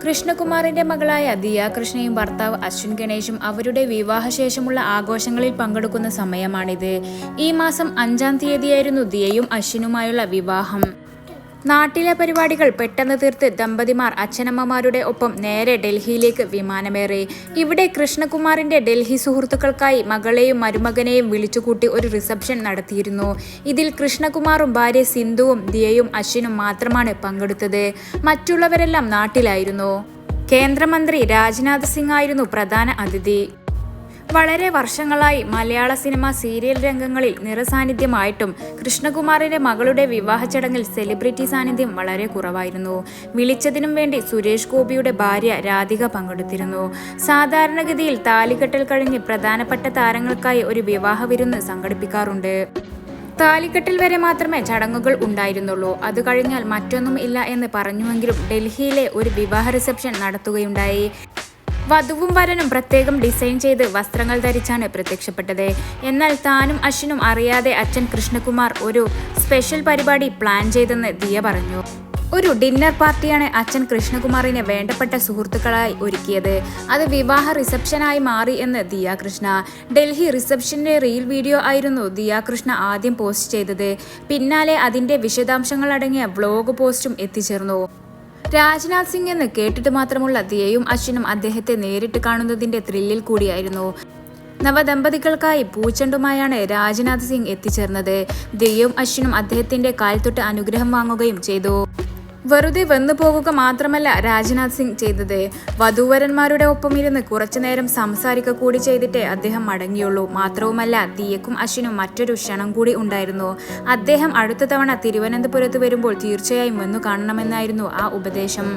കൃഷ്ണകുമാറിന്റെ മകളായ ദിയ കൃഷ്ണയും ഭർത്താവ് അശ്വിൻ ഗണേശും അവരുടെ വിവാഹശേഷമുള്ള ആഘോഷങ്ങളിൽ പങ്കെടുക്കുന്ന സമയമാണിത്. ഈ മാസം 5-ാം തീയതിയായിരുന്നു ദിയയും അശ്വിനുമായുള്ള വിവാഹം. നാട്ടിലെ പരിപാടികൾ പെട്ടെന്ന് തീർത്ത് ദമ്പതിമാർ അച്ഛനമ്മമാരുടെ ഒപ്പം നേരെ ഡൽഹിയിലേക്ക് വിമാനമേറി. ഇവിടെ കൃഷ്ണകുമാറിന്റെ ഡൽഹി സുഹൃത്തുക്കൾക്കായി മകളെയും മരുമകനെയും വിളിച്ചുകൂട്ടി ഒരു റിസപ്ഷൻ നടത്തിയിരുന്നു. ഇതിൽ കൃഷ്ണകുമാറും ഭാര്യ സിന്ധുവും ദിയയും അശ്വിനും മാത്രമാണ് പങ്കെടുത്തത്. മറ്റുള്ളവരെല്ലാം നാട്ടിലായിരുന്നു. കേന്ദ്രമന്ത്രി രാജ്നാഥ് സിംഗ് ആയിരുന്നു പ്രധാന അതിഥി. വളരെ വർഷങ്ങളായി മലയാള സിനിമ സീരിയൽ രംഗങ്ങളിൽ നിറസാന്നിധ്യമായിട്ടും കൃഷ്ണകുമാറിന്റെ മകളുടെ വിവാഹ ചടങ്ങിൽ സെലിബ്രിറ്റി സാന്നിധ്യം വളരെ കുറവായിരുന്നു. വിളിച്ചതിനും വേണ്ടി സുരേഷ് ഗോപിയുടെ ഭാര്യ രാധിക പങ്കെടുത്തിരുന്നു. സാധാരണഗതിയിൽ താലികെട്ടൽ കഴിഞ്ഞ് പ്രധാനപ്പെട്ട താരങ്ങൾക്കായി ഒരു വിവാഹ വിരുന്ന് സംഘടിപ്പിക്കാറുണ്ട്. താലികെട്ടൽ വരെ മാത്രമേ ചടങ്ങുകൾ ഉണ്ടായിരുന്നുള്ളൂ. അത് കഴിഞ്ഞാൽ മറ്റൊന്നും ഇല്ല എന്ന് പറഞ്ഞുവെങ്കിലും ഡൽഹിയിലെ ഒരു വിവാഹ റിസപ്ഷൻ നടത്തുകയുണ്ടായി. വധുവും വരനും പ്രത്യേകം ഡിസൈൻ ചെയ്ത് വസ്ത്രങ്ങൾ ധരിച്ചാണ് പ്രത്യക്ഷപ്പെട്ടത്. എന്നാൽ താനും അശ്വിനും അറിയാതെ അച്ഛൻ കൃഷ്ണകുമാർ ഒരു സ്പെഷ്യൽ പരിപാടി പ്ലാൻ ചെയ്തെന്ന് ദിയ പറഞ്ഞു. ഒരു ഡിന്നർ പാർട്ടിയാണ് അച്ഛൻ കൃഷ്ണകുമാറിനെ വേണ്ടപ്പെട്ട സുഹൃത്തുക്കളായി ഒരുക്കിയത്. അത് വിവാഹ റിസപ്ഷനായി മാറി എന്ന് ദിയ കൃഷ്ണ. ഡൽഹി റിസപ്ഷന്റെ റീൽ വീഡിയോ ആയിരുന്നു ദിയ കൃഷ്ണ ആദ്യം പോസ്റ്റ് ചെയ്തത്. പിന്നാലെ അതിന്റെ വിശദാംശങ്ങളടങ്ങിയ വ്ലോഗ് പോസ്റ്റും എത്തിച്ചേർന്നു. രാജ്നാഥ് സിംഗ് എന്ന് കേട്ടിട്ട് മാത്രമുള്ള ദിയയും അശ്വിനും അദ്ദേഹത്തെ നേരിട്ട് കാണുന്നതിന്റെ ത്രില്ലിൽ കൂടിയായിരുന്നു. നവദമ്പതികൾക്കായി പൂച്ചെണ്ടുമായാണ് രാജ്നാഥ് സിംഗ് എത്തിച്ചേർന്നത്. ദിയയും അശ്വിനും അദ്ദേഹത്തിന്റെ കാൽ തൊട്ട് അനുഗ്രഹം വാങ്ങുകയും ചെയ്തു. വെറുതെ വന്നു പോകുക മാത്രമല്ല രാജ്നാഥ് സിംഗ് ചെയ്തത്. വധൂവരന്മാരുടെ ഒപ്പം ഇരുന്ന് കുറച്ചുനേരം സംസാരിക്കുക കൂടി ചെയ്തിട്ടേ അദ്ദേഹം മടങ്ങിയുള്ളൂ. മാത്രവുമല്ല ദിയക്കും അശ്വിനും മറ്റൊരു ക്ഷണം കൂടി ഉണ്ടായിരുന്നു. അദ്ദേഹം അടുത്ത തവണ തിരുവനന്തപുരത്ത് വരുമ്പോൾ തീർച്ചയായും വന്നു കാണണമെന്നായിരുന്നു ആ ഉപദേശം.